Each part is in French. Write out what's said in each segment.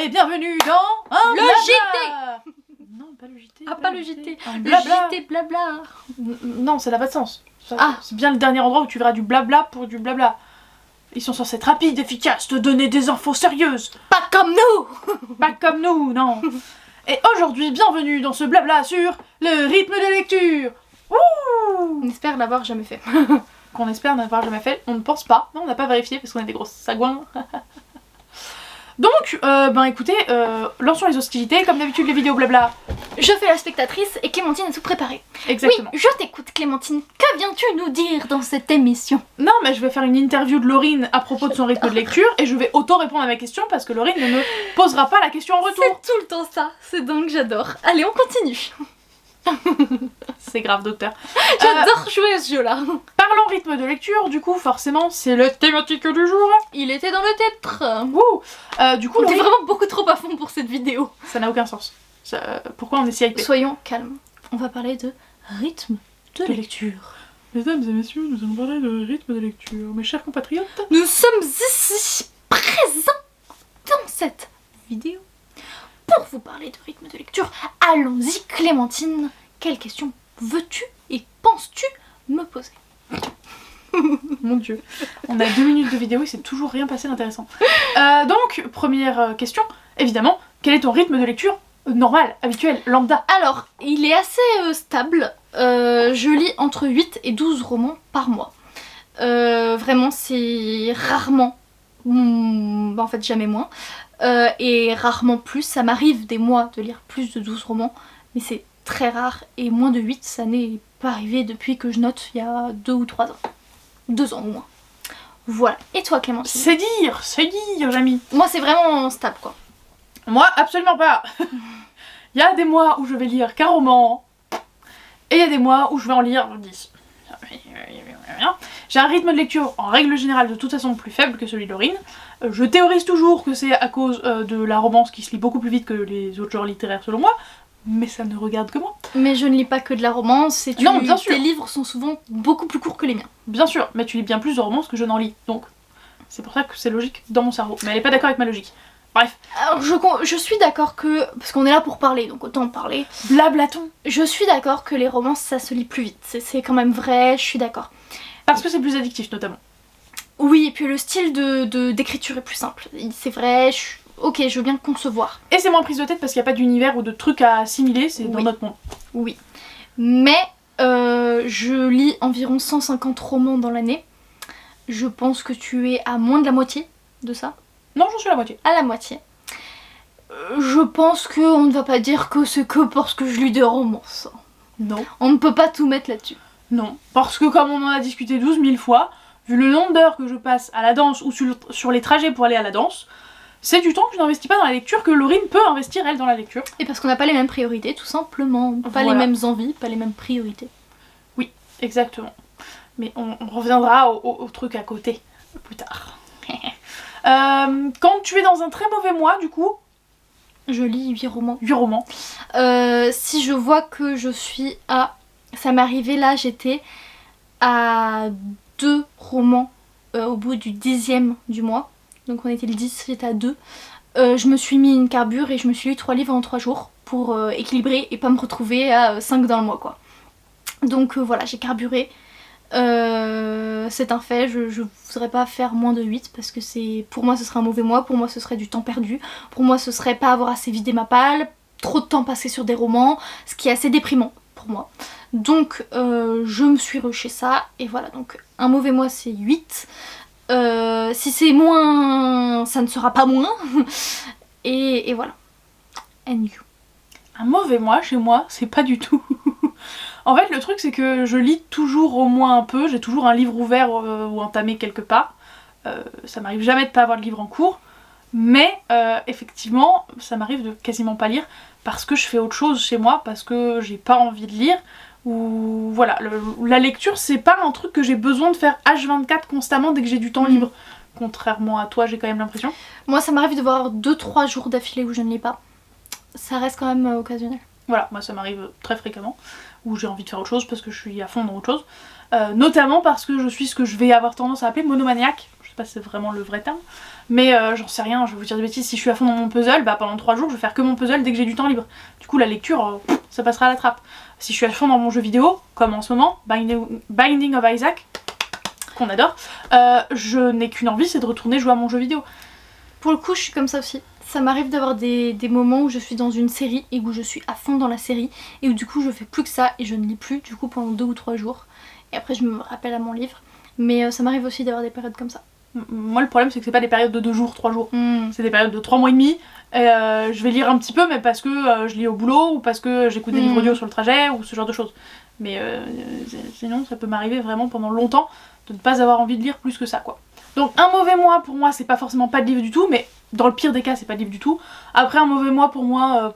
et bienvenue dans un le blabla. Non, pas le JT. Ah, pas le JT. Le blabla. JT blabla. Non, ça n'a pas de sens. Ah. C'est bien le dernier endroit où tu verras du blabla pour du blabla. Ils sont censés être rapides, efficaces, te donner des infos sérieuses. Pas comme nous. Pas comme nous, non. Et aujourd'hui, bienvenue dans ce blabla sur le rythme de lecture. Ouh. On espère l'avoir jamais fait. Qu'on espère n'avoir jamais fait, on ne pense pas. Non, on n'a pas vérifié parce qu'on est des grosses sagouins. Donc, écoutez, lançons les hostilités, comme d'habitude les vidéos blabla. Je fais la spectatrice et Clémentine est tout préparée. Exactement. Oui, je t'écoute Clémentine. Que viens-tu nous dire dans cette émission? Non, mais je vais faire une interview de Laurine à propos de son rythme de lecture et je vais auto-répondre à ma question parce que Laurine ne me posera pas la question en retour. C'est tout le temps ça. C'est donc j'adore. Allez, on continue. C'est grave, docteur. J'adore jouer à ce jeu-là. Parlons rythme de lecture, du coup, forcément, c'est la thématique du jour. Il était dans le titre. Wouh. Du coup, On est Laurine, vraiment beaucoup trop à fond pour cette vidéo. ça n'a aucun sens. Pourquoi on est si hypé? Soyons calmes. On va parler de rythme de lecture. Mesdames et messieurs, nous allons parler de rythme de lecture. Mes chers compatriotes, Nous sommes ici présents dans cette vidéo pour vous parler de rythme de lecture. Allons-y Clémentine, quelle question veux-tu et penses-tu me poser? mon dieu, on a 2 minutes de vidéo et c'est toujours rien passé d'intéressant. Donc, première question, évidemment, quel est ton rythme de lecture normal, habituel, lambda? Alors, il est assez stable. Je lis entre 8 et 12 romans par mois. Vraiment, c'est rarement, en fait jamais moins, et rarement plus. Ça m'arrive des mois de lire plus de 12 romans, mais c'est très rare, et moins de 8, ça n'est pas arrivé depuis que je note il y a 2 ou 3 ans. 2 ans au moins. Voilà. Et toi Clémentine? C'est dire, Jamie. Moi c'est vraiment stable quoi. Moi, absolument pas. Il y a des mois où je vais lire qu'un roman, et il y a des mois où je vais en lire 10. J'ai un rythme de lecture en règle générale de toute façon plus faible que celui de Laurine. Je théorise toujours que c'est à cause de la romance qui se lit beaucoup plus vite que les autres genres littéraires selon moi, mais ça ne regarde que moi. Mais je ne lis pas que de la romance, et Non, bien sûr. tes livres sont souvent beaucoup plus courts que les miens. Bien sûr, mais tu lis bien plus de romances que je n'en lis, donc c'est pour ça que c'est logique dans mon cerveau. Mais elle est pas d'accord avec ma logique. Bref. Alors je suis d'accord que, parce qu'on est là pour parler, donc autant en parler. Blablaton. Je suis d'accord que les romances ça se lit plus vite, c'est quand même vrai, je suis d'accord. Parce que c'est plus addictif notamment. Oui, et puis le style d'écriture est plus simple, c'est vrai, ok, je veux bien concevoir. Et c'est moins prise de tête parce qu'il n'y a pas d'univers ou de trucs à assimiler, c'est dans Oui. notre monde. Oui, mais je lis environ 150 romans dans l'année. Je pense que tu es à moins de la moitié de ça. Non, j'en suis à la moitié. À la moitié. Je pense qu'on ne va pas dire que c'est que parce que je lis des romances. Non. On ne peut pas tout mettre là-dessus. Non, parce que comme on en a discuté 12 000 fois, vu le nombre d'heures que je passe à la danse ou sur les trajets pour aller à la danse, c'est du temps que je n'investis pas dans la lecture que Laurine peut investir elle dans la lecture. Et parce qu'on n'a pas les mêmes priorités, tout simplement. Pas Voilà. les mêmes envies, pas les mêmes priorités. Oui, exactement. Mais on reviendra au truc à côté, plus tard. Quand tu es dans un très mauvais mois, du coup, Je lis 8 romans. 8 romans. Si je vois que je suis à... Ça m'est arrivé là, j'étais à 2 romans au bout du 10e du mois. Donc on était le 10, j'étais à 2. Je me suis mis une carbure et je me suis lu 3 livres en 3 jours pour équilibrer et pas me retrouver à 5 dans le mois quoi. Donc voilà, j'ai carburé. C'est un fait, je voudrais pas faire moins de 8 parce que pour moi ce serait un mauvais mois, pour moi ce serait du temps perdu, pour moi ce serait pas avoir assez vidé ma palle, trop de temps passé sur des romans, ce qui est assez déprimant pour moi. Donc je me suis rushée ça et voilà, donc un mauvais mois c'est 8. Si c'est moins, ça ne sera pas moins. et voilà. And you. Un mauvais mois chez moi, c'est pas du tout. En fait, le truc, c'est que je lis toujours au moins un peu, j'ai toujours un livre ouvert ou entamé quelque part. Ça m'arrive jamais de pas avoir de livre en cours, mais effectivement, ça m'arrive de quasiment pas lire parce que je fais autre chose chez moi, parce que j'ai pas envie de lire, ou voilà, la lecture, c'est pas un truc que j'ai besoin de faire H24 constamment dès que j'ai du temps libre. Contrairement à toi, j'ai quand même l'impression. Moi, ça m'arrive de voir 2-3 jours d'affilée où je ne lis pas. Ça reste quand même occasionnel. Voilà, moi ça m'arrive très fréquemment, où j'ai envie de faire autre chose parce que je suis à fond dans autre chose. Notamment parce que je suis ce que je vais avoir tendance à appeler monomaniaque. Je sais pas si c'est vraiment le vrai terme, mais j'en sais rien, je vais vous dire des bêtises, si je suis à fond dans mon puzzle, bah pendant 3 jours je vais faire que mon puzzle dès que j'ai du temps libre. Du coup la lecture, ça passera à la trappe. Si je suis à fond dans mon jeu vidéo, comme en ce moment, Binding of Isaac, qu'on adore, je n'ai qu'une envie, c'est de retourner jouer à mon jeu vidéo. Pour le coup, je suis comme ça aussi. Ça m'arrive d'avoir des moments où je suis dans une série et où je suis à fond dans la série et où du coup je fais plus que ça et je ne lis plus du coup pendant 2 ou 3 jours. Et après je me rappelle à mon livre. Mais ça m'arrive aussi d'avoir des périodes comme ça. Moi le problème c'est que c'est pas des périodes de 2 jours, 3 jours. C'est des périodes de 3 mois et demi. Je vais lire un petit peu mais parce que je lis au boulot ou parce que j'écoute des livres audio sur le trajet ou ce genre de choses. Mais sinon ça peut m'arriver vraiment pendant longtemps de ne pas avoir envie de lire plus que ça quoi. Donc un mauvais mois pour moi c'est pas forcément pas de livre du tout, mais dans le pire des cas c'est pas de livre du tout. Après un mauvais mois pour moi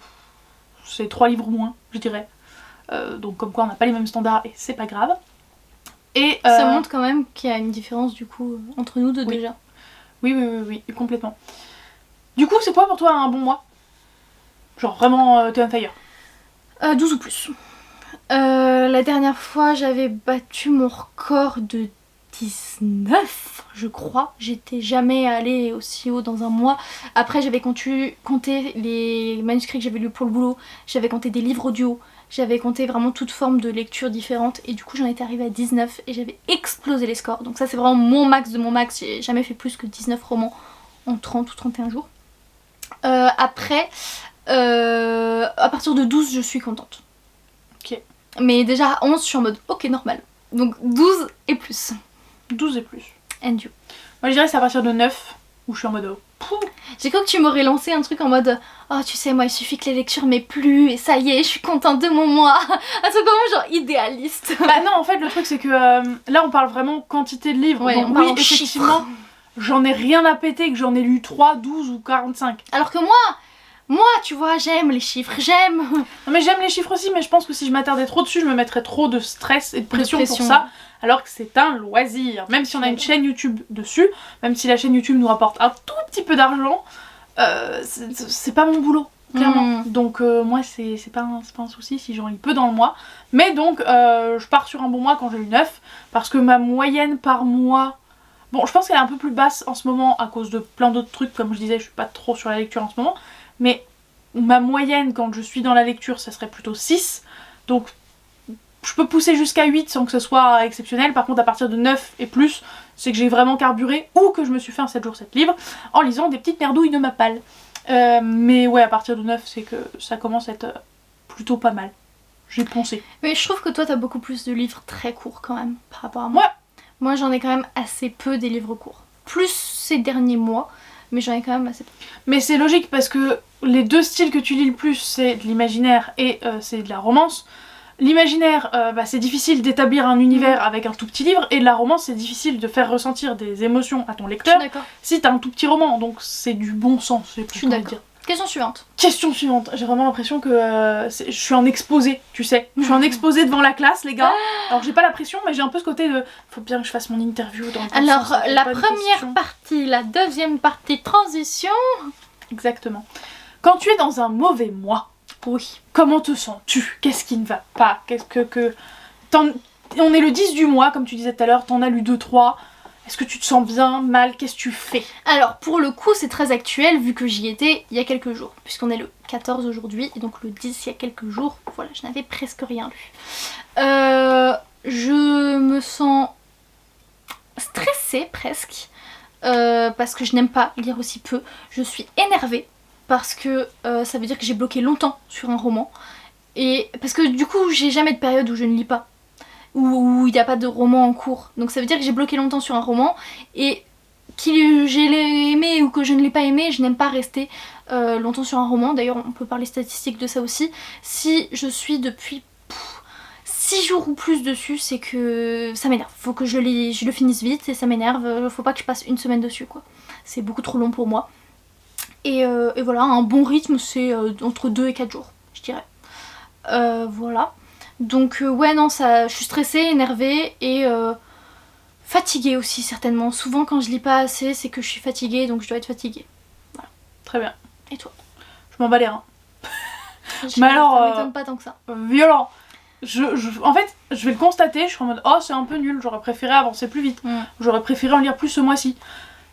c'est 3 livres moins je dirais. Donc comme quoi on n'a pas les mêmes standards et c'est pas grave. Et ça montre quand même qu'il y a une différence du coup entre nous deux déjà. Oui, complètement. Du coup c'est quoi pour toi un bon mois? Genre vraiment t'es on fire? 12 ou plus. La dernière fois j'avais battu mon record de 19 je crois, j'étais jamais allée aussi haut dans un mois. Après j'avais compté les manuscrits que j'avais lus pour le boulot, j'avais compté des livres audio, j'avais compté vraiment toute forme de lecture différente et du coup j'en étais arrivée à 19 et j'avais explosé les scores. Donc ça c'est vraiment mon max de mon max, j'ai jamais fait plus que 19 romans en 30 ou 31 jours. Après, à partir de 12 je suis contente. Ok. Mais déjà à 11 je suis en mode ok normal. Donc 12 et plus. 12 et plus. And you? Moi je dirais c'est à partir de 9 où je suis en mode J'ai cru que tu m'aurais lancé un truc en mode oh tu sais moi il suffit que les lectures m'aient plu et ça y est je suis contente de mon mois. Un truc vraiment genre idéaliste. Bah non en fait le truc c'est que là on parle vraiment quantité de livres. Ouais, donc on parle oui en effectivement chiffres. j'en ai rien à péter que j'en ai lu 3, 12 ou 45. Alors que moi tu vois j'aime les chiffres, j'aime. Non mais j'aime les chiffres aussi mais je pense que si je m'attardais trop dessus je me mettrais trop de stress et de pression pour ça. Alors que c'est un loisir, même si on a une chaîne YouTube dessus, même si la chaîne YouTube nous rapporte un tout petit peu d'argent, c'est pas mon boulot, clairement. Donc moi c'est pas un souci si j'en lis peu dans le mois. Mais donc je pars sur un bon mois quand j'ai eu 9, parce que ma moyenne par mois, bon je pense qu'elle est un peu plus basse en ce moment à cause de plein d'autres trucs, comme je disais je suis pas trop sur la lecture en ce moment, mais ma moyenne quand je suis dans la lecture ça serait plutôt 6, donc je peux pousser jusqu'à 8 sans que ce soit exceptionnel. Par contre à partir de 9 et plus c'est que j'ai vraiment carburé ou que je me suis fait un 7 jours 7 livres en lisant des petites merdouilles de ma palle. Mais ouais à partir de 9 c'est que ça commence à être plutôt pas mal. J'ai poncé. Mais je trouve que toi t'as beaucoup plus de livres très courts quand même par rapport à moi. Ouais. Moi j'en ai quand même assez peu des livres courts. Plus ces derniers mois, mais j'en ai quand même assez peu. Mais c'est logique parce que les deux styles que tu lis le plus c'est de l'imaginaire et c'est de la romance. L'imaginaire, c'est difficile d'établir un univers avec un tout petit livre, et la romance c'est difficile de faire ressentir des émotions à ton lecteur si t'as un tout petit roman, donc c'est du bon sens. Je suis d'accord. Question suivante. Question suivante, j'ai vraiment l'impression que je suis en exposé, tu sais. Je suis en exposé devant la classe les gars, alors j'ai pas la pression mais j'ai un peu ce côté de faut bien que je fasse mon interview dans le alors sens, la première partie, la deuxième partie, transition. Exactement. Quand tu es dans un mauvais mois, oui. Comment te sens-tu? Qu'est-ce qui ne va pas? Qu'est-ce que... On est le 10 du mois, comme tu disais tout à l'heure, t'en as lu 2-3. Est-ce que tu te sens bien, mal? Qu'est-ce que tu fais? Alors, pour le coup, c'est très actuel, vu que j'y étais il y a quelques jours. Puisqu'on est le 14 aujourd'hui, et donc le 10 il y a quelques jours. Voilà, je n'avais presque rien lu. Je me sens stressée, presque. Parce que je n'aime pas lire aussi peu. Je suis énervée. Parce que ça veut dire que j'ai bloqué longtemps sur un roman. Et parce que du coup j'ai jamais de période où je ne lis pas. Où il n'y a pas de roman en cours. Donc ça veut dire que j'ai bloqué longtemps sur un roman. Et que j'ai aimé ou que je ne l'ai pas aimé, je n'aime pas rester longtemps sur un roman. D'ailleurs on peut parler statistique de ça aussi. Si je suis depuis 6 jours ou plus dessus, c'est que ça m'énerve. Faut que je le finisse vite et ça m'énerve. Faut pas que je passe une semaine dessus quoi. C'est beaucoup trop long pour moi. Et voilà, un bon rythme c'est entre 2 et 4 jours, je dirais. Voilà. Donc ouais non, je suis stressée, énervée et fatiguée aussi certainement. Souvent quand je lis pas assez, c'est que je suis fatiguée, donc je dois être fatiguée. Voilà. Très bien. Et toi? Je m'en bats les reins. Mais alors... Ça m'étonne pas tant que ça. Violent. En fait, je vais le constater, je suis en mode oh c'est un peu nul, j'aurais préféré avancer plus vite. J'aurais préféré en lire plus ce mois-ci.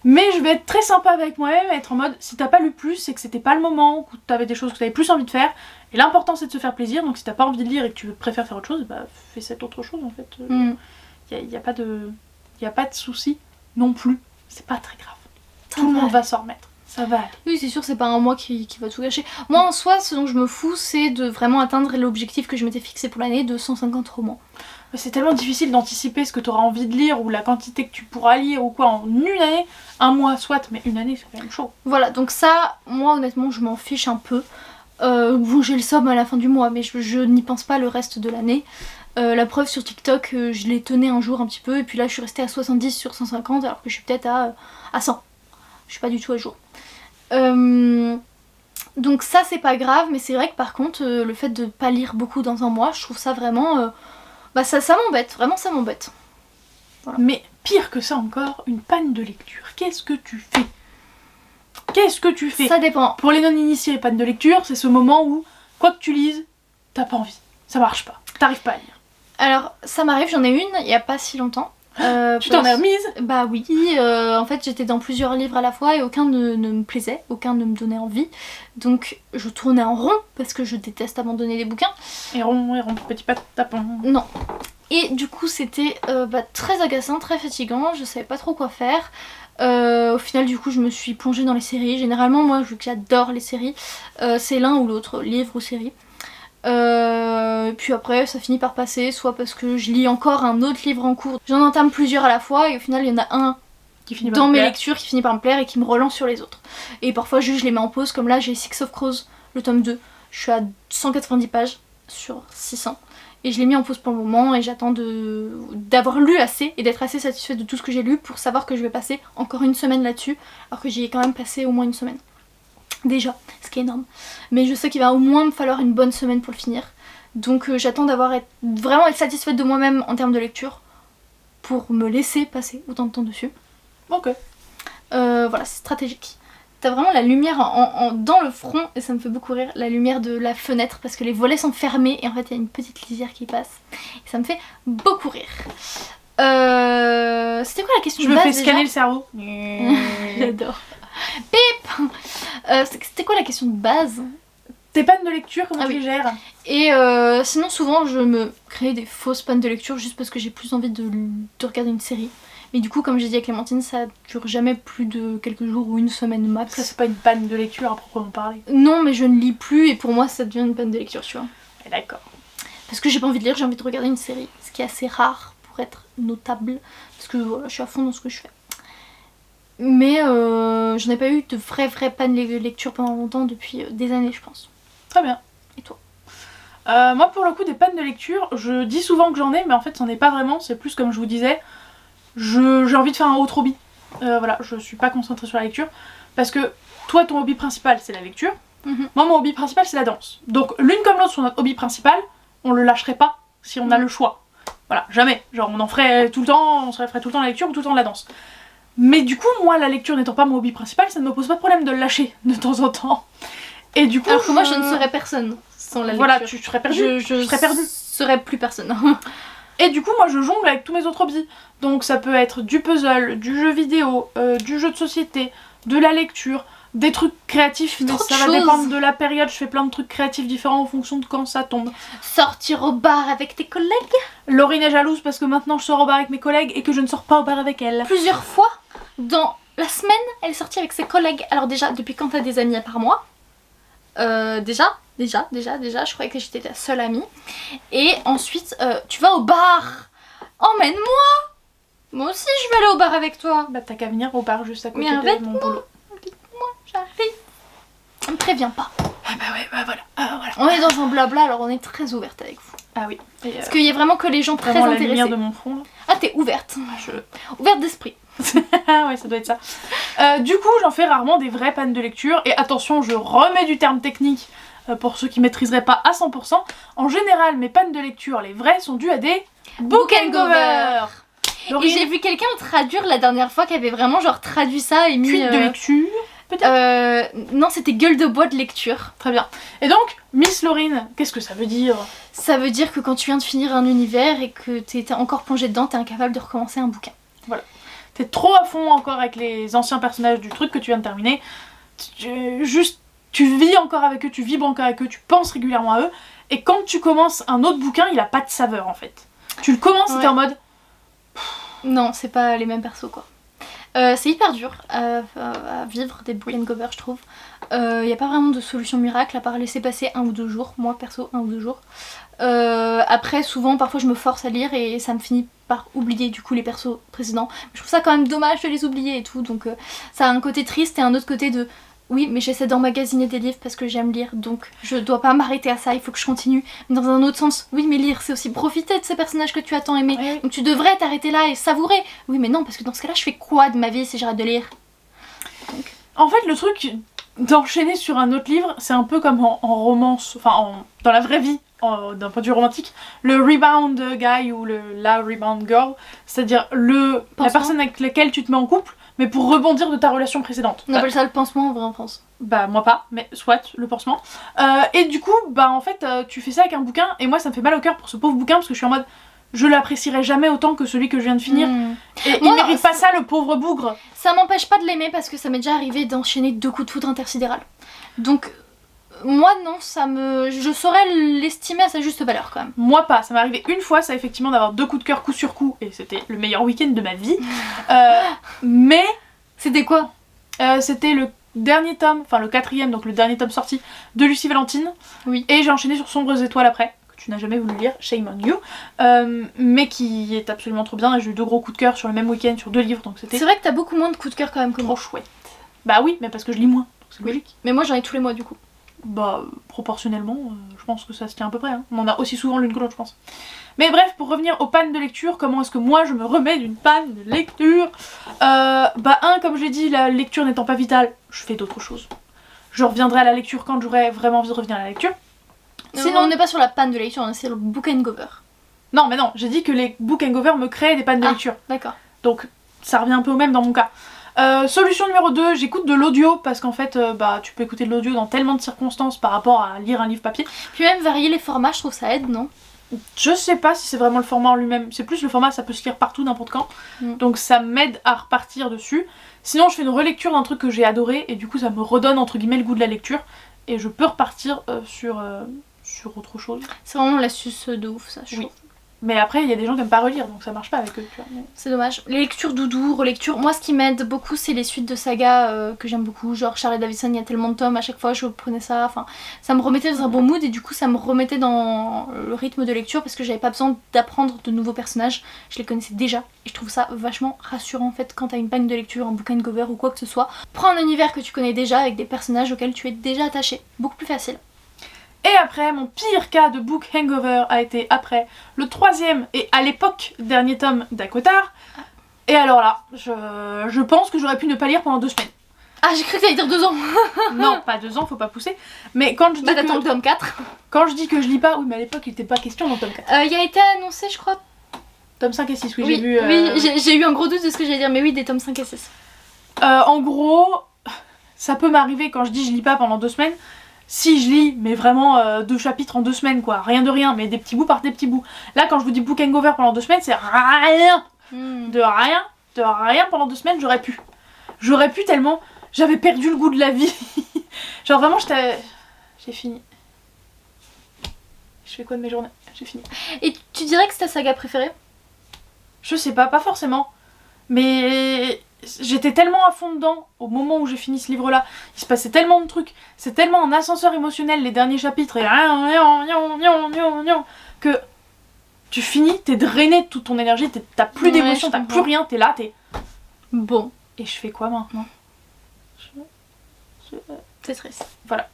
Mais je vais être très sympa avec moi-même, être en mode si t'as pas lu plus, c'est que c'était pas le moment, ou que t'avais des choses que t'avais plus envie de faire. Et l'important c'est de se faire plaisir, donc si t'as pas envie de lire et que tu préfères faire autre chose, bah fais cette autre chose en fait. Y a pas de souci non plus, c'est pas très grave. Tout le monde va s'en remettre, ça va aller. Oui, c'est sûr, c'est pas un mois qui va tout gâcher. Moi en soi, ce dont je me fous, c'est de vraiment atteindre l'objectif que je m'étais fixé pour l'année de 150 romans. Mais c'est tellement difficile d'anticiper ce que t'auras envie de lire ou la quantité que tu pourras lire ou quoi en une année. Un mois soit, mais une année c'est quand même chaud. Voilà, donc ça, moi honnêtement, je m'en fiche un peu. Bon, j'ai le somme à la fin du mois, mais je n'y pense pas le reste de l'année. La preuve sur TikTok, je les tenais un jour un petit peu, et puis là je suis restée à 70 sur 150, alors que je suis peut-être à 100. Je suis pas du tout à jour. Donc ça c'est pas grave, mais c'est vrai que par contre, le fait de pas lire beaucoup dans un mois, je trouve ça vraiment... bah ça m'embête, vraiment ça m'embête. Voilà. Mais pire que ça encore, une panne de lecture. Qu'est-ce que tu fais ? Qu'est-ce que tu fais ? Ça dépend. Pour les non-initiés, panne de lecture, c'est ce moment où, quoi que tu lises, t'as pas envie. Ça marche pas. T'arrives pas à lire. Alors, ça m'arrive, j'en ai une il y a pas si longtemps. Tu t'en as remise ? Bah oui, en fait j'étais dans plusieurs livres à la fois et aucun ne me plaisait, aucun ne me donnait envie. Donc je tournais en rond parce que je déteste abandonner les bouquins. Et rond, petit pas tapon. Non. Et du coup c'était très agaçant, très fatigant, je savais pas trop quoi faire. Au final du coup je me suis plongée dans les séries. Généralement moi vu que j'adore les séries, c'est l'un ou l'autre, livre ou série. Puis après ça finit par passer, soit parce que je lis encore un autre livre en cours, j'en entame plusieurs à la fois et au final il y en a un qui finit dans mes lectures qui finit par me plaire et qui me relance sur les autres. Et parfois je les mets en pause, comme là j'ai Six of Crows, le tome 2, je suis à 190 pages sur 600 et je l'ai mis en pause pour le moment et j'attends d'avoir lu assez et d'être assez satisfaite de tout ce que j'ai lu pour savoir que je vais passer encore une semaine là-dessus, alors que j'y ai quand même passé au moins une semaine. Déjà, ce qui est énorme. Mais je sais qu'il va au moins me falloir une bonne semaine pour le finir. Donc j'attends vraiment être satisfaite de moi-même en termes de lecture pour me laisser passer autant de temps dessus. Ok. Voilà, c'est stratégique. T'as vraiment la lumière dans le front et ça me fait beaucoup rire, la lumière de la fenêtre parce que les volets sont fermés et en fait il y a une petite lisière qui passe. Et ça me fait beaucoup rire. C'était quoi la question de base? Je me fais scanner le cerveau. J'adore. Pip. C'était quoi la question de base? Tes pannes de lecture, comment tu les gères? Et sinon souvent je me crée des fausses pannes de lecture juste parce que j'ai plus envie de regarder une série. Mais du coup comme j'ai dit à Clémentine, ça dure jamais plus de quelques jours ou une semaine max. Ça c'est pas une panne de lecture à proprement parler. Non mais je ne lis plus et pour moi ça devient une panne de lecture, tu vois. D'accord. Parce que j'ai pas envie de lire, j'ai envie de regarder une série. Ce qui est assez rare pour être notable. Parce que voilà, je suis à fond dans ce que je fais. Mais j'en ai pas eu de vraie panne de lecture pendant longtemps, depuis des années je pense. Très bien. Et toi? Moi pour le coup des pannes de lecture, je dis souvent que j'en ai mais en fait c'en est pas vraiment, c'est plus comme je vous disais, j'ai envie de faire un autre hobby. Voilà, je suis pas concentrée sur la lecture parce que toi ton hobby principal c'est la lecture, moi mon hobby principal c'est la danse. Donc l'une comme l'autre sur notre hobby principal, on le lâcherait pas si on a le choix. Voilà, jamais. Genre on en ferait tout le temps, on se ferait tout le temps la lecture ou tout le temps la danse. Mais du coup moi la lecture n'étant pas mon hobby principal, ça ne me pose pas de problème de le lâcher de temps en temps. Et du coup, alors que moi je ne serais personne sans la lecture. Voilà, tu serais perdue. Je serais perdue. Serais plus personne. Et du coup, moi je jongle avec tous mes autres hobbies. Donc ça peut être du puzzle, du jeu vidéo, du jeu de société, de la lecture, des trucs créatifs, mais ça va dépendre de la période. Je fais plein de trucs créatifs différents en fonction de quand ça tombe. Sortir au bar avec tes collègues. Laurine est jalouse parce que maintenant je sors au bar avec mes collègues et que je ne sors pas au bar avec elle. Plusieurs fois dans la semaine, elle est sortie avec ses collègues. Alors déjà, depuis quand t'as des amis à part moi? Déjà, je croyais que j'étais ta seule amie. Et ensuite, tu vas au bar. Emmène-moi. Moi aussi, je vais aller au bar avec toi. Bah t'as qu'à venir au bar juste à côté mais de mon boulot. Invite-moi, j'arrive. On me prévient pas. Ah bah ouais, bah voilà. Voilà. On est dans un blabla, alors on est très ouverte avec vous. Ah oui. Parce qu'il y a vraiment que les gens très la intéressés. lumière de mon front là. Ah, t'es ouverte. Ouverte d'esprit. Ouais, ça doit être ça. Du coup, j'en fais rarement des vraies pannes de lecture. Et attention, je remets du terme technique pour ceux qui maîtriseraient pas à 100%. En général, mes pannes de lecture, les vraies, sont dues à des book and gover. Et j'ai vu quelqu'un traduire la dernière fois qui avait vraiment genre traduit ça et mis... Cuite de lecture, peut-être non, c'était gueule de bois de lecture. Très bien. Et donc, Miss Laurine, qu'est-ce que ça veut dire? Ça veut dire que quand tu viens de finir un univers et que t'es encore plongé dedans, t'es incapable de recommencer un bouquin. Voilà. t'es trop à fond encore avec les anciens personnages du truc que tu viens de terminer. Tu vis encore avec eux, tu vibres encore avec eux, tu penses régulièrement à eux. Et quand tu commences un autre bouquin, il a pas de saveur en fait. Tu le commences et t'es en mode... Non, c'est pas les mêmes persos quoi. C'est hyper dur à vivre des book and cover, je trouve. Y a pas vraiment de solution miracle à part laisser passer 1 ou 2 jours. Moi perso, 1 ou 2 jours. Après, souvent, parfois je me force à lire et ça me finit par oublier du coup les persos précédents. Je trouve ça quand même dommage de les oublier et tout. Donc ça a un côté triste et un autre côté de... Oui, mais j'essaie d'emmagasiner des livres parce que j'aime lire, donc je dois pas m'arrêter à ça, il faut que je continue. Mais dans un autre sens, oui, mais lire, c'est aussi profiter de ces personnages que tu as tant aimés. Oui. Donc tu devrais t'arrêter là et savourer. Oui, mais non, parce que dans ce cas-là, je fais quoi de ma vie si j'arrête de lire? Donc... En fait, le truc d'enchaîner sur un autre livre, c'est un peu comme en romance, enfin dans la vraie vie, d'un point de vue romantique, le rebound guy ou la rebound girl, c'est-à-dire la personne avec laquelle tu te mets en couple, mais pour rebondir de ta relation précédente. On appelle ça le pansement en vrai en France. Bah moi pas, mais soit, le pansement. Et du coup, bah en fait, tu fais ça avec un bouquin, et moi ça me fait mal au cœur pour ce pauvre bouquin, parce que je suis en mode, je l'apprécierai jamais autant que celui que je viens de finir. Et moi, il mérite pas ça, le pauvre bougre. Ça m'empêche pas de l'aimer, parce que ça m'est déjà arrivé d'enchaîner 2 coups de foudre intersidéral. Donc... Moi non, je saurais l'estimer à sa juste valeur quand même. Moi pas, ça m'est arrivé une fois, ça effectivement d'avoir 2 coups de cœur coup sur coup et c'était le meilleur week-end de ma vie. Mais... C'était quoi? C'était le dernier tome, enfin le 4ème, donc le dernier tome sorti de Lucie Valentine. Oui. Et j'ai enchaîné sur Sombres Étoiles après, que tu n'as jamais voulu lire, shame on you. Mais qui est absolument trop bien et j'ai eu 2 gros coups de cœur sur le même week-end sur 2 livres, donc c'était... C'est vrai que t'as beaucoup moins de coups de cœur quand même que moi. Trop chouette. Bah oui, mais parce que je lis moins, c'est logique. Mais moi j'en ai tous les mois du coup. Bah, proportionnellement, je pense que ça se tient à peu près. Hein. On en a aussi souvent l'une que l'autre, je pense. Mais bref, pour revenir aux pannes de lecture, comment est-ce que moi je me remets d'une panne de lecture? Comme je l'ai dit, la lecture n'étant pas vitale, je fais d'autres choses. Je reviendrai à la lecture quand j'aurai vraiment envie de revenir à la lecture. Sinon, on n'est pas sur la panne de lecture, on est sur le book and cover. Non, mais non, j'ai dit que les book and cover me créent des pannes de lecture. D'accord. Donc, ça revient un peu au même dans mon cas. Solution numéro 2, j'écoute de l'audio parce qu'en fait tu peux écouter de l'audio dans tellement de circonstances par rapport à lire un livre papier. Puis même varier les formats, je trouve ça aide, non? Je sais pas si c'est vraiment le format en lui-même, c'est plus le format, ça peut se lire partout, n'importe quand. Donc ça m'aide à repartir dessus. Sinon je fais une relecture d'un truc que j'ai adoré et du coup ça me redonne entre guillemets le goût de la lecture et je peux repartir sur autre chose. C'est vraiment l'astuce de ouf ça, je trouve. Mais après, il y a des gens qui aiment pas relire, donc ça marche pas avec eux, tu vois. Mais... C'est dommage. Les lectures doudou, relecture. Moi, ce qui m'aide beaucoup, c'est les suites de sagas que j'aime beaucoup. Genre Charlie Davidson, il y a tellement de tomes, à chaque fois je prenais ça. Enfin, ça me remettait dans un bon mood et du coup, ça me remettait dans le rythme de lecture parce que j'avais pas besoin d'apprendre de nouveaux personnages. Je les connaissais déjà et je trouve ça vachement rassurant en fait quand t'as une panne de lecture, un bouquin cover ou quoi que ce soit. Prends un univers que tu connais déjà avec des personnages auxquels tu es déjà attaché. Beaucoup plus facile. Et après, mon pire cas de book hangover a été après le 3ème et à l'époque dernier tome d'Akotar. Et alors là, je pense que j'aurais pu ne pas lire pendant 2 semaines. Ah, j'ai cru que t'allais dire 2 ans. Non, pas 2 ans, faut pas pousser. Mais quand je dis t'attends le tome 4. Quand je dis que je lis pas, oui, mais à l'époque il était pas question dans le tome 4. Il a été annoncé, je crois. Tome 5 et 6, oui, oui j'ai vu. Oui, j'ai eu un gros doute de ce que j'allais dire, mais oui, des tomes 5 et 6. En gros, ça peut m'arriver quand je dis je lis pas pendant 2 semaines. Si je lis, mais vraiment 2 chapitres en 2 semaines quoi, rien de rien, mais des petits bouts par des petits bouts. Là quand je vous dis book hangover pendant 2 semaines, c'est rien, de rien pendant 2 semaines, j'aurais pu tellement, j'avais perdu le goût de la vie. Genre vraiment j'ai fini. Je fais quoi de mes journées? J'ai fini. Et tu dirais que c'est ta saga préférée? Je sais pas forcément, mais... J'étais tellement à fond dedans au moment où j'ai fini ce livre là, il se passait tellement de trucs, c'est tellement un ascenseur émotionnel les derniers chapitres et que tu finis, t'es drainé de toute ton énergie, t'as plus d'émotion, t'as plus rien, t'es là, t'es... Bon. Et je fais quoi maintenant? C'est triste. Voilà.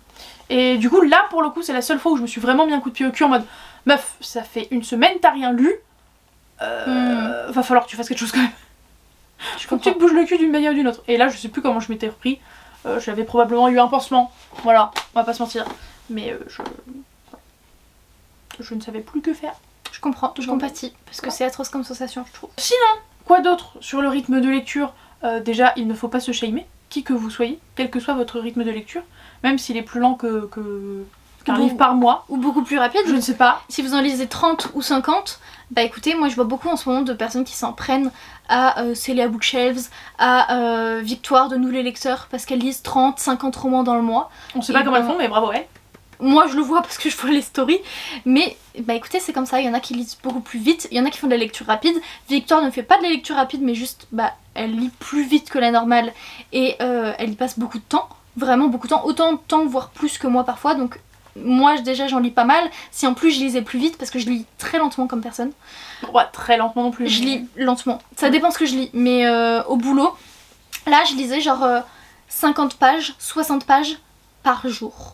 Et du coup là pour le coup c'est la seule fois où je me suis vraiment mis un coup de pied au cul en mode meuf, ça fait 1 semaine t'as rien lu, va falloir que tu fasses quelque chose quand même. Faut que tu te bouges le cul d'une manière ou d'une autre. Et là je sais plus comment je m'étais repris. J'avais probablement eu un pansement. Voilà, on va pas se mentir. Mais je ne savais plus que faire. Je comprends, je compatis. Parce que c'est atroce comme sensation, je trouve. Sinon, quoi d'autre sur le rythme de lecture? Déjà, il ne faut pas se shamer, qui que vous soyez, quel que soit votre rythme de lecture. Même s'il est plus lent qu'un livre par mois. Ou beaucoup plus rapide. Je ne sais pas. Si vous en lisez 30 ou 50, Bah écoutez, moi je vois beaucoup en ce moment de personnes qui s'en prennent à Célia Bookshelves, à Victoire de Nous les lecteurs, parce qu'elles lisent 30, 50 romans dans le mois. On sait pas comment elles font, mais bravo elles. Moi je le vois parce que je vois les stories, mais bah écoutez, c'est comme ça, il y en a qui lisent beaucoup plus vite, il y en a qui font de la lecture rapide. Victoire ne fait pas de la lecture rapide, mais juste, bah elle lit plus vite que la normale et elle y passe beaucoup de temps, vraiment beaucoup de temps, autant de temps voire plus que moi parfois, donc moi déjà j'en lis pas mal, si en plus je lisais plus vite parce que je lis très lentement comme personne. Ouais, très lentement non plus. Je lis lentement, ça dépend ce que je lis, mais au boulot, là je lisais genre 50 pages, 60 pages par jour.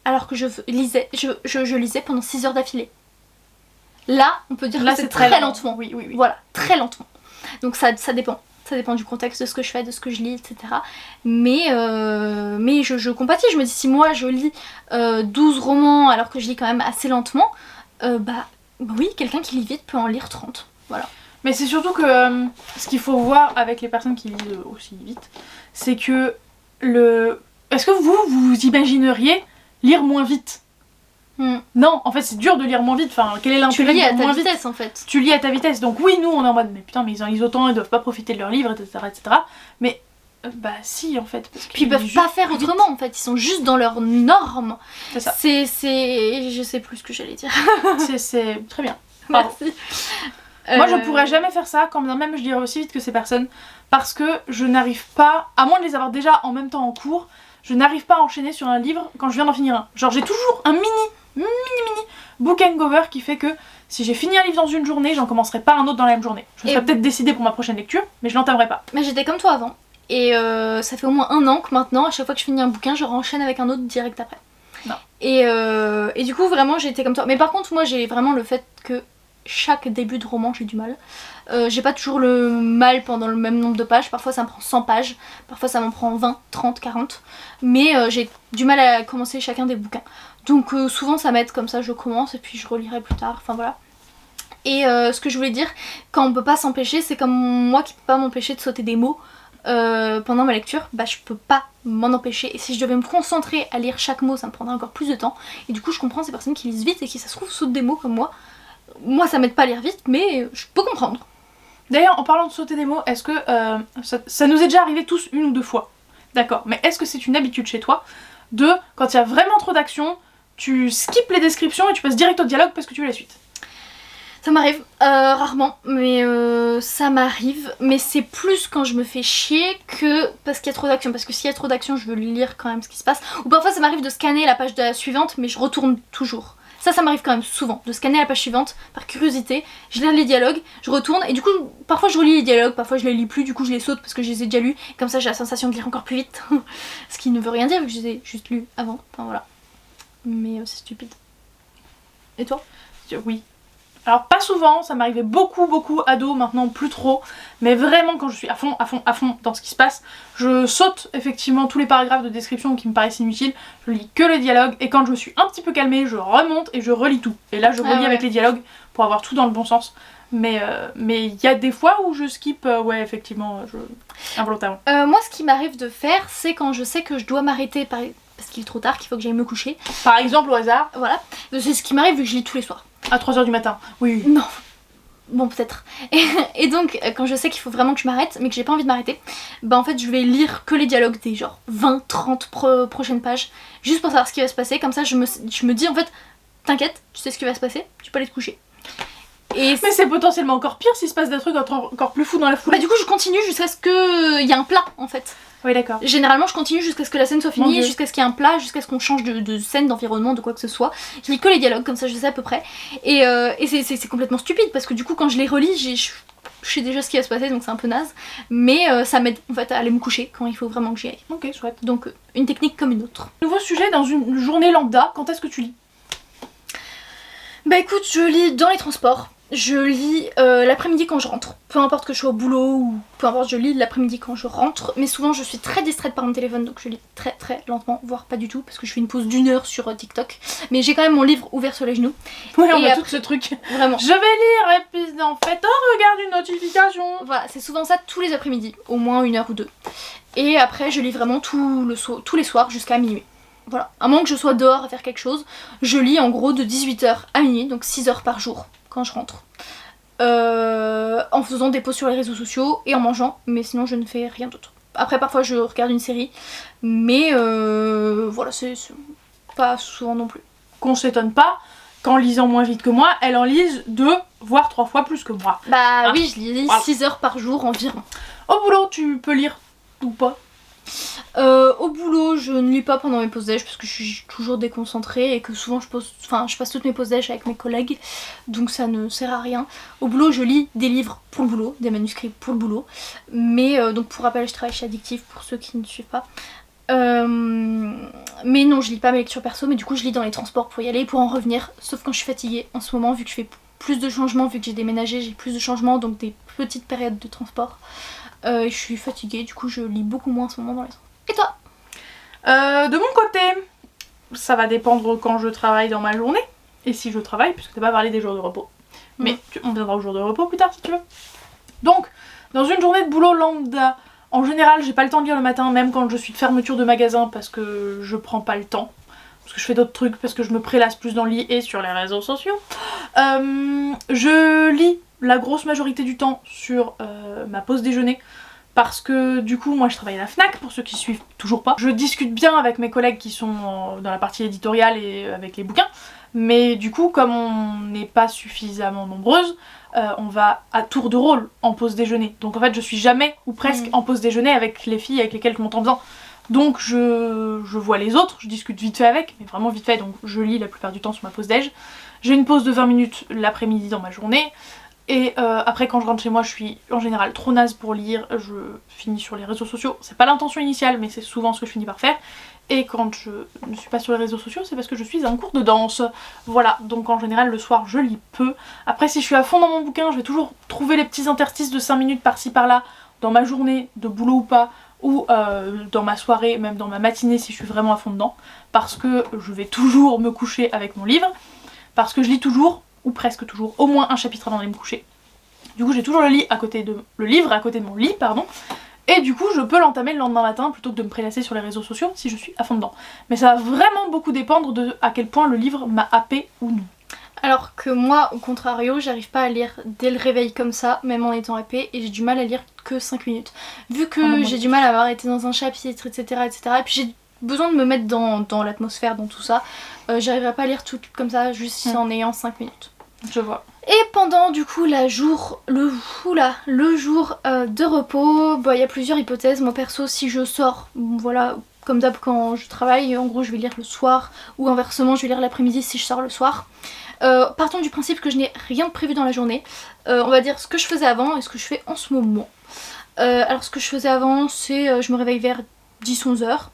Alors que je lisais pendant 6 heures d'affilée. Là, on peut dire là, que c'est c'est très lentement. Oui. Voilà, très lentement. Donc ça dépend. Ça dépend du contexte, de ce que je fais, de ce que je lis, etc. Mais je compatis. Je me dis, si moi je lis 12 romans alors que je lis quand même assez lentement, bah oui, quelqu'un qui lit vite peut en lire 30. Voilà. Mais c'est surtout que ce qu'il faut voir avec les personnes qui lisent aussi vite, c'est que Est-ce que vous imagineriez lire moins vite? Non, en fait c'est dur de lire moins vite, enfin quel est l'intérêt de lire moins vite ? Tu lis à ta vitesse en fait. Tu lis à ta vitesse, donc oui nous on est en mode mais putain mais ils en lisent autant, ils doivent pas profiter de leurs livres, etc. Mais bah si en fait. Parce puis ils peuvent pas faire autrement en fait, ils sont juste dans leurs normes. C'est ça. Je sais plus ce que j'allais dire. c'est très bien. Merci. Moi je pourrais jamais faire ça, quand bien même je lirais aussi vite que ces personnes, parce que je n'arrive pas, à moins de les avoir déjà en même temps en cours, je n'arrive pas à enchaîner sur un livre quand je viens d'en finir un. Genre j'ai toujours un mini book hangover qui fait que si j'ai fini un livre dans une journée, j'en commencerai pas un autre dans la même journée. Je me serais peut-être décidée pour ma prochaine lecture, mais je l'entamerai pas. Mais j'étais comme toi avant, et ça fait au moins 1 an que maintenant, à chaque fois que je finis un bouquin, je renchaîne avec un autre direct après. Non. Et du coup vraiment j'ai été comme toi. Mais par contre moi j'ai vraiment le fait que chaque début de roman j'ai du mal. J'ai pas toujours le mal pendant le même nombre de pages, parfois ça me prend 100 pages, parfois ça m'en prend 20, 30, 40, mais j'ai du mal à commencer chacun des bouquins. Donc souvent ça m'aide comme ça, je commence et puis je relirai plus tard, enfin voilà. Et ce que je voulais dire, quand on peut pas s'empêcher, c'est comme moi qui peux pas m'empêcher de sauter des mots pendant ma lecture, bah je peux pas m'en empêcher. Et si je devais me concentrer à lire chaque mot, ça me prendrait encore plus de temps. Et du coup je comprends ces personnes qui lisent vite et qui ça se trouve sautent des mots comme moi. Moi ça m'aide pas à lire vite, mais je peux comprendre. D'ailleurs, en parlant de sauter des mots, est-ce que ça nous est déjà arrivé tous 1 ou 2 fois? D'accord, mais est-ce que c'est une habitude chez toi de, quand il y a vraiment trop d'action, tu skippes les descriptions et tu passes direct au dialogue parce que tu veux la suite? Ça m'arrive, rarement, mais ça m'arrive, mais c'est plus quand je me fais chier que parce qu'il y a trop d'action, parce que s'il y a trop d'action, je veux lire quand même ce qui se passe. Ou parfois ça m'arrive de scanner la page de la suivante, mais je retourne toujours. Ça m'arrive quand même souvent, de scanner la page suivante par curiosité, je lis les dialogues, je retourne et du coup parfois je relis les dialogues, parfois je les lis plus, du coup je les saute parce que je les ai déjà lus, comme ça j'ai la sensation de lire encore plus vite, ce qui ne veut rien dire vu que je les ai juste lus avant, enfin voilà. Mais c'est stupide. Et toi? Oui. Alors pas souvent, ça m'arrivait beaucoup ado, maintenant plus trop, mais vraiment quand je suis à fond dans ce qui se passe, je saute effectivement tous les paragraphes de description qui me paraissent inutiles, je lis que le dialogue et quand je me suis un petit peu calmée, je remonte et je relis tout. Et là je relis avec les dialogues pour avoir tout dans le bon sens. Mais il y a des fois où je skip, ouais effectivement, involontairement. Moi ce qui m'arrive de faire, c'est quand je sais que je dois m'arrêter parce qu'il est trop tard, qu'il faut que j'aille me coucher. Par exemple au hasard. Voilà, c'est ce qui m'arrive vu que je lis tous les soirs. À 3h du matin, oui. Non. Bon peut-être. Et donc quand je sais qu'il faut vraiment que je m'arrête mais que j'ai pas envie de m'arrêter, bah en fait je vais lire que les dialogues des genre 20-30 prochaines pages juste pour savoir ce qui va se passer, comme ça je me dis en fait t'inquiète, tu sais ce qui va se passer, tu peux aller te coucher. Mais c'est potentiellement encore pire s'il se passe des trucs encore plus fous dans la foulée. Bah du coup je continue jusqu'à ce qu'il y ait un plat en fait. Oui d'accord. Généralement je continue jusqu'à ce que la scène soit finie, jusqu'à ce qu'il y ait un plat, jusqu'à ce qu'on change de scène, d'environnement, de quoi que ce soit. Je lis que les dialogues, comme ça je sais à peu près. Et c'est complètement stupide parce que du coup quand je les relis, je sais déjà ce qui va se passer donc c'est un peu naze. Mais ça m'aide en fait à aller me coucher quand il faut vraiment que j'y aille. Ok, chouette. Donc une technique comme une autre. Nouveau sujet, dans une journée lambda, quand est-ce que tu lis? Bah écoute, je lis dans les transports. Je lis l'après-midi quand je rentre. Peu importe que je sois au boulot ou peu importe, je lis l'après-midi quand je rentre. Mais souvent je suis très distraite par mon téléphone donc je lis très lentement, voire pas du tout parce que je fais une pause d'1 heure sur TikTok. Mais j'ai quand même mon livre ouvert sur les genoux. Ouais, on a tout ce truc. Vraiment. Je vais lire et puis en fait, oh regarde une notification. Voilà, c'est souvent ça tous les après-midi, au moins 1 heure ou 2. Et après je lis vraiment tous les soirs jusqu'à minuit. Voilà, à moins que je sois dehors à faire quelque chose, je lis en gros de 18h à minuit, donc 6 heures par jour quand je rentre. en faisant des posts sur les réseaux sociaux et en mangeant, mais sinon je ne fais rien d'autre. Après parfois je regarde une série, mais voilà, c'est pas souvent non plus. Qu'on s'étonne pas qu'en lisant moins vite que moi, elle en lise 2 voire 3 fois plus que moi. Bah oui, je lis 6 heures par jour environ. Au boulot, tu peux lire ou pas? Au boulot, je ne lis pas pendant mes pauses déj parce que je suis toujours déconcentrée et que souvent je passe toutes mes pauses déj avec mes collègues, donc ça ne sert à rien. Au boulot, je lis des livres pour le boulot, des manuscrits pour le boulot, mais donc pour rappel, je travaille chez Addictive pour ceux qui ne suivent pas. Mais non, je lis pas mes lectures perso, mais du coup je lis dans les transports pour y aller, pour en revenir, sauf quand je suis fatiguée en ce moment, vu que je fais plus de changements, vu que j'ai déménagé, j'ai plus de changements, donc des petites périodes de transport. Je suis fatiguée, du coup je lis beaucoup moins en ce moment dans les transports. Et toi? De mon côté, ça va dépendre quand je travaille dans ma journée, et si je travaille, puisque t'as pas parlé des jours de repos. Mais on viendra aux jours de repos plus tard si tu veux. Donc, dans une journée de boulot lambda, en général, j'ai pas le temps de lire le matin, même quand je suis de fermeture de magasin, parce que je prends pas le temps. Parce que je fais d'autres trucs, parce que je me prélasse plus dans le lit et sur les réseaux sociaux. Je lis la grosse majorité du temps sur ma pause déjeuner. Parce que du coup, moi je travaille à la Fnac, pour ceux qui suivent toujours pas. Je discute bien avec mes collègues qui sont dans la partie éditoriale et avec les bouquins. Mais du coup, comme on n'est pas suffisamment nombreuses, on va à tour de rôle en pause déjeuner. Donc en fait, je suis jamais ou presque en pause déjeuner avec les filles avec lesquelles je m'entends bien. Donc je vois les autres, je discute vite fait avec, mais vraiment vite fait, donc je lis la plupart du temps sur ma pause déj. J'ai une pause de 20 minutes l'après-midi dans ma journée. Et après quand je rentre chez moi, je suis en général trop naze pour lire, je finis sur les réseaux sociaux. C'est pas l'intention initiale, mais c'est souvent ce que je finis par faire. Et quand je ne suis pas sur les réseaux sociaux, c'est parce que je suis à un cours de danse. Voilà, donc en général le soir je lis peu. Après si je suis à fond dans mon bouquin, je vais toujours trouver les petits interstices de 5 minutes par-ci par-là, dans ma journée, de boulot ou pas, ou dans ma soirée, même dans ma matinée si je suis vraiment à fond dedans. Parce que je vais toujours me coucher avec mon livre, parce que je lis toujours, ou presque toujours, au moins un chapitre avant d'aller me coucher. Du coup j'ai toujours le livre à côté de mon lit, pardon. Et du coup je peux l'entamer le lendemain matin plutôt que de me prélasser sur les réseaux sociaux si je suis à fond dedans. Mais ça va vraiment beaucoup dépendre de à quel point le livre m'a happé ou non. Alors que moi, au contrario, j'arrive pas à lire dès le réveil comme ça, même en étant happée, et j'ai du mal à lire que 5 minutes. Vu que j'ai du mal à m'arrêter dans un chapitre, etc. et puis j'ai besoin de me mettre dans l'atmosphère, dans tout ça, j'arriverai pas à lire tout comme ça, juste en ayant 5 minutes. Je vois. Et pendant du coup le jour de repos, il y a plusieurs hypothèses. Moi perso, si je sors, voilà, comme d'hab quand je travaille, en gros je vais lire le soir, ou inversement je vais lire l'après-midi si je sors le soir. Partons du principe que je n'ai rien de prévu dans la journée. On va dire ce que je faisais avant et ce que je fais en ce moment. Alors ce que je faisais avant, c'est je me réveille vers 10-11 heures.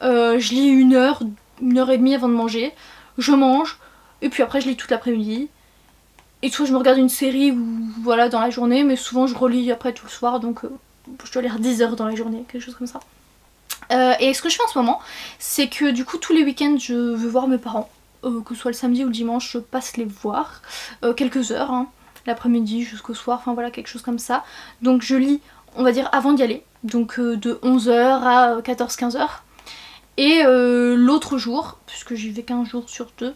Je lis 1 heure, 1h30 avant de manger. Je mange, et puis après je lis toute l'après-midi. Et soit je me regarde une série ou voilà dans la journée, mais souvent je relis après tout le soir, donc je dois lire 10 heures dans la journée, quelque chose comme ça. Et ce que je fais en ce moment, c'est que du coup tous les week-ends je veux voir mes parents. Que ce soit le samedi ou le dimanche, je passe les voir. Quelques heures, hein, l'après-midi jusqu'au soir, enfin voilà, quelque chose comme ça. Donc je lis, on va dire avant d'y aller, donc de 11h à 14-15h. Et l'autre jour, puisque j'y vais qu'un jour sur 2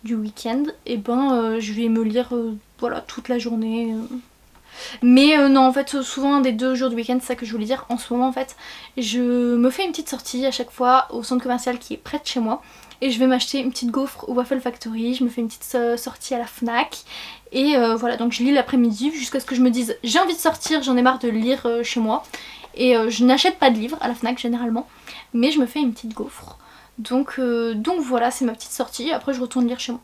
du week-end, et je vais me lire voilà, toute la journée. Mais non, en fait, souvent un des 2 jours du week-end, c'est ça que je voulais dire. En ce moment, en fait, je me fais une petite sortie à chaque fois au centre commercial qui est près de chez moi. Et je vais m'acheter une petite gaufre au Waffle Factory, je me fais une petite sortie à la Fnac. Et voilà, donc je lis l'après-midi jusqu'à ce que je me dise j'ai envie de sortir, j'en ai marre de lire chez moi. Et je n'achète pas de livres à la Fnac généralement, mais je me fais une petite gaufre. Donc voilà, c'est ma petite sortie, après je retourne lire chez moi.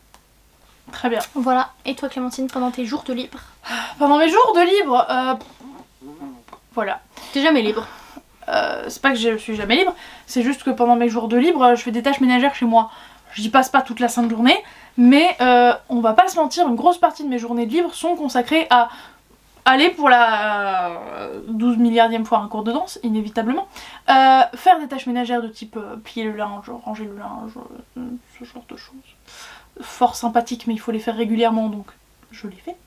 Très bien. Voilà, et toi Clémentine, pendant tes jours de libre? Pendant mes jours de libre, voilà. T'es jamais libre? C'est pas que je suis jamais libre, c'est juste que pendant mes jours de libre, je fais des tâches ménagères chez moi. J'y passe pas toute la sainte journée, mais on va pas se mentir, une grosse partie de mes journées de libre sont consacrées à aller pour la 12 milliardième fois un cours de danse, inévitablement, faire des tâches ménagères de type plier le linge, ranger le linge, ce genre de choses. Fort sympathique, mais il faut les faire régulièrement, donc je les fais.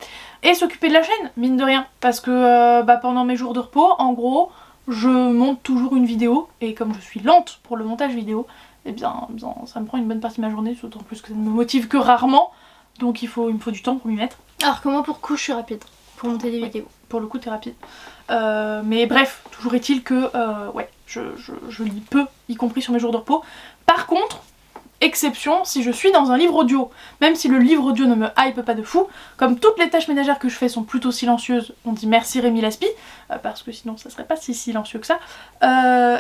Et s'occuper de la chaîne, mine de rien, parce que pendant mes jours de repos, en gros, je monte toujours une vidéo, et comme je suis lente pour le montage vidéo, eh bien ça me prend une bonne partie de ma journée, d'autant plus que ça ne me motive que rarement, donc il me faut du temps pour m'y mettre. Alors que moi pour coup je suis rapide. pour monter des vidéos. Pour le coup, t'es rapide. Mais bref, toujours est-il que ouais, je lis peu, y compris sur mes jours de repos. Par contre, exception, si je suis dans un livre audio, même si le livre audio ne me hype pas de fou, comme toutes les tâches ménagères que je fais sont plutôt silencieuses, on dit merci Rémi Laspi, parce que sinon ça serait pas si silencieux que ça,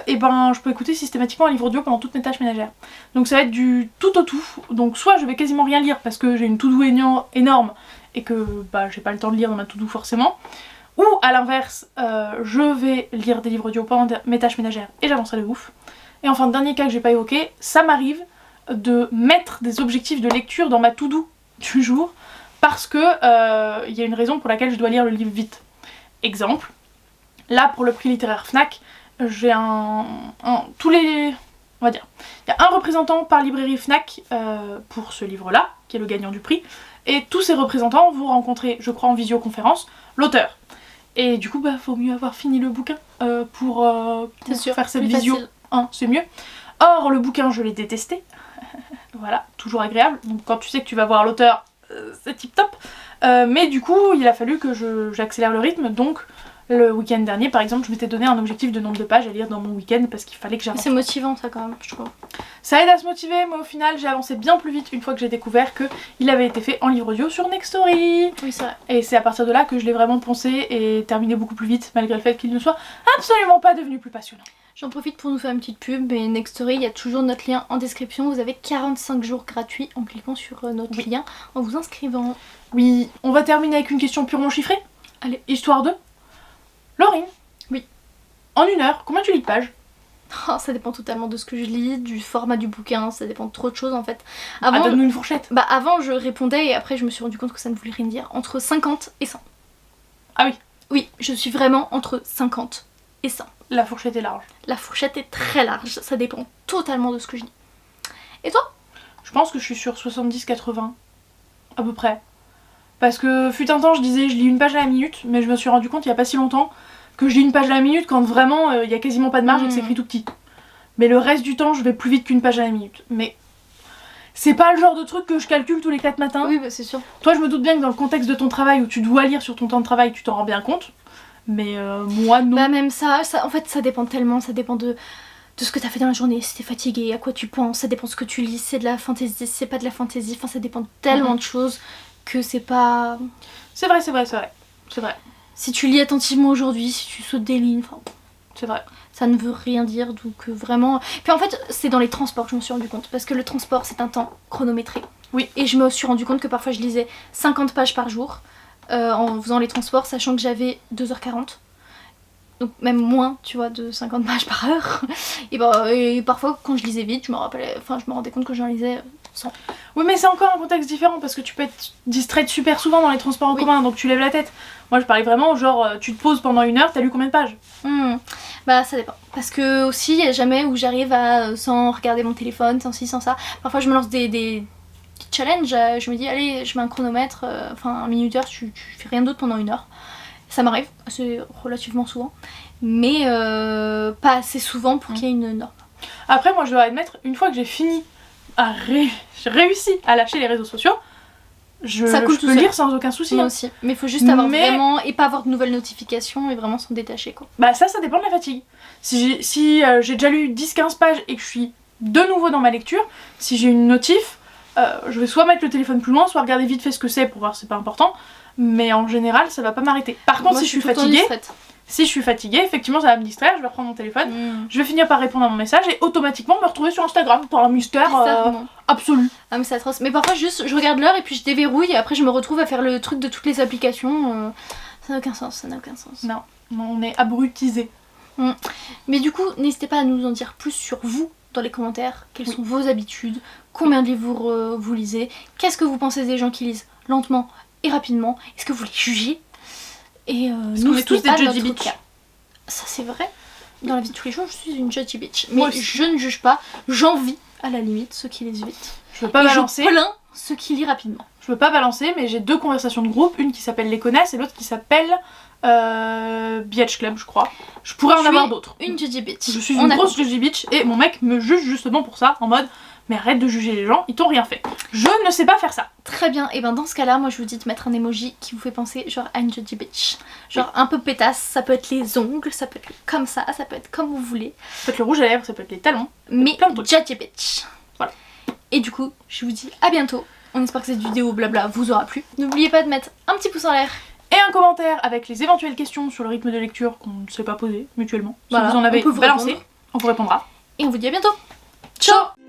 et ben je peux écouter systématiquement un livre audio pendant toutes mes tâches ménagères. Donc ça va être du tout au tout, donc soit je vais quasiment rien lire parce que j'ai une to-do énorme et que bah j'ai pas le temps de lire dans ma to-do forcément, ou à l'inverse, je vais lire des livres audio pendant mes tâches ménagères et j'avancerai de ouf. Et enfin, dernier cas que j'ai pas évoqué, ça m'arrive de mettre des objectifs de lecture dans ma to-do du jour parce que il y a une raison pour laquelle je dois lire le livre vite. Exemple, là pour le prix littéraire Fnac, j'ai tous les... on va dire, il y a un représentant par librairie Fnac pour ce livre-là, qui est le gagnant du prix, et tous ces représentants vont rencontrer, je crois en visioconférence, l'auteur. Et du coup, bah faut mieux avoir fini le bouquin pour faire cette visio, hein, c'est mieux. Or, le bouquin, je l'ai détesté. Voilà, toujours agréable. Donc quand tu sais que tu vas voir l'auteur, c'est tip top. Mais du coup, il a fallu que j'accélère le rythme. Donc le week-end dernier, par exemple, je m'étais donné un objectif de nombre de pages à lire dans mon week-end parce qu'il fallait que j'avance. C'est motivant ça quand même, je trouve. Ça aide à se motiver, mais au final, j'ai avancé bien plus vite une fois que j'ai découvert qu'il avait été fait en livre audio sur Nextory. Oui, c'est vrai. Et c'est à partir de là que je l'ai vraiment poncé et terminé beaucoup plus vite, malgré le fait qu'il ne soit absolument pas devenu plus passionnant. J'en profite pour nous faire une petite pub, et Nextory, il y a toujours notre lien en description. Vous avez 45 jours gratuits en cliquant sur notre lien, en vous inscrivant. Oui, on va terminer avec une question purement chiffrée. Allez, histoire de... Laurine. Oui. En 1 heure, combien tu lis de pages? Oh, ça dépend totalement de ce que je lis, du format du bouquin, ça dépend de trop de choses en fait. Avant, donne-nous une fourchette. Bah avant je répondais et après je me suis rendu compte que ça ne voulait rien dire. Entre 50 et 100. Ah oui. Oui, je suis vraiment entre 50 et 100. La fourchette est large. La fourchette est très large, ça dépend totalement de ce que je lis. Et toi? Je pense que je suis sur 70-80, à peu près. Parce que fut un temps je disais je lis une page à la minute, mais je me suis rendu compte il y a pas si longtemps que je lis une page à la minute quand vraiment il y a quasiment pas de marge et que c'est écrit tout petit. Mais le reste du temps je vais plus vite qu'une page à la minute. Mais c'est pas le genre de truc que je calcule tous les 4 matins. Oui bah c'est sûr. Toi je me doute bien que dans le contexte de ton travail où tu dois lire sur ton temps de travail tu t'en rends bien compte. Mais moi non. Bah même ça en fait ça dépend tellement, ça dépend de ce que t'as fait dans la journée, si t'es fatigué, à quoi tu penses, ça dépend de ce que tu lis, c'est de la fantaisie, c'est pas de la fantaisie, enfin ça dépend de tellement de choses que c'est pas... C'est vrai. Si tu lis attentivement aujourd'hui, si tu sautes des lignes, enfin... C'est vrai. Ça ne veut rien dire, donc vraiment... Puis en fait, c'est dans les transports que je me suis rendu compte, parce que le transport, c'est un temps chronométré. Oui. Et je me suis rendu compte que parfois, je lisais 50 pages par jour, en faisant les transports, sachant que j'avais 2h40. Donc même moins, tu vois, de 50 pages par heure. Et parfois, quand je lisais vite, je me rendais compte que j'en lisais 100. Oui, mais c'est encore un contexte différent, parce que tu peux être distraite super souvent dans les transports en commun, donc tu lèves la tête. Moi, je parlais vraiment, genre, tu te poses pendant 1 heure, t'as lu combien de pages? Bah ça dépend. Parce que aussi, il n'y a jamais où j'arrive à sans regarder mon téléphone, sans ci, sans ça. Parfois, je me lance des petits challenges. Je me dis, allez, je mets un chronomètre, un minuteur, tu fais rien d'autre pendant 1 heure. Ça m'arrive, assez relativement souvent. Mais pas assez souvent pour qu'il y ait une norme. Après, moi, je dois admettre, une fois que j'ai fini j'ai réussi à lâcher les réseaux sociaux, je peux lire sans aucun souci. Moi aussi. Mais il faut juste avoir vraiment... Et pas avoir de nouvelles notifications et vraiment s'en détacher, quoi. Bah ça dépend de la fatigue. Si j'ai déjà lu 10-15 pages et que je suis de nouveau dans ma lecture, si j'ai une notif, je vais soit mettre le téléphone plus loin, soit regarder vite fait ce que c'est pour voir si c'est pas important. Mais en général, ça va pas m'arrêter. Par contre, si je suis fatiguée, effectivement ça va me distraire, je vais reprendre mon téléphone, je vais finir par répondre à mon message et automatiquement me retrouver sur Instagram par un mystère absolu. Ah mais c'est atroce. Mais parfois juste je regarde l'heure et puis je déverrouille et après je me retrouve à faire le truc de toutes les applications. Ça n'a aucun sens, Non, on est abrutisés. Mais du coup, n'hésitez pas à nous en dire plus sur vous dans les commentaires. Quelles sont vos habitudes, combien de livres vous lisez, qu'est-ce que vous pensez des gens qui lisent lentement et rapidement, est-ce que vous les jugez? Et nous, on est tous des judgy bitch. Ça c'est vrai. Dans la vie de tous les jours, je suis une judgy bitch. Mais je ne juge pas. J'envie à la limite ceux qui lisent vite. Je veux pas balancer. Je plains ceux qui lisent rapidement. Je veux pas balancer, mais j'ai 2 conversations de groupe, une qui s'appelle Les Connasses et l'autre qui s'appelle Biatch Club, je crois. Je pourrais en avoir d'autres. Une judgy bitch. Je suis une grosse judgy bitch et mon mec me juge justement pour ça, en mode mais arrête de juger les gens, ils t'ont rien fait. Je ne sais pas faire ça. Très bien, et ben dans ce cas là, moi je vous dis de mettre un emoji qui vous fait penser genre à une judgy bitch. Genre un peu pétasse, ça peut être les ongles, ça peut être comme ça peut être comme vous voulez. Ça peut être le rouge à lèvres, ça peut être les talons. Mais plein de trucs. judgy bitch. Voilà. Et du coup, je vous dis à bientôt. On espère que cette vidéo blabla vous aura plu. N'oubliez pas de mettre un petit pouce en l'air. Et un commentaire avec les éventuelles questions sur le rythme de lecture qu'on ne s'est pas posé mutuellement. Si Voilà, vous en avez, on peut vous balancé, répondre. on vous répondra. Et on vous dit à bientôt. Ciao.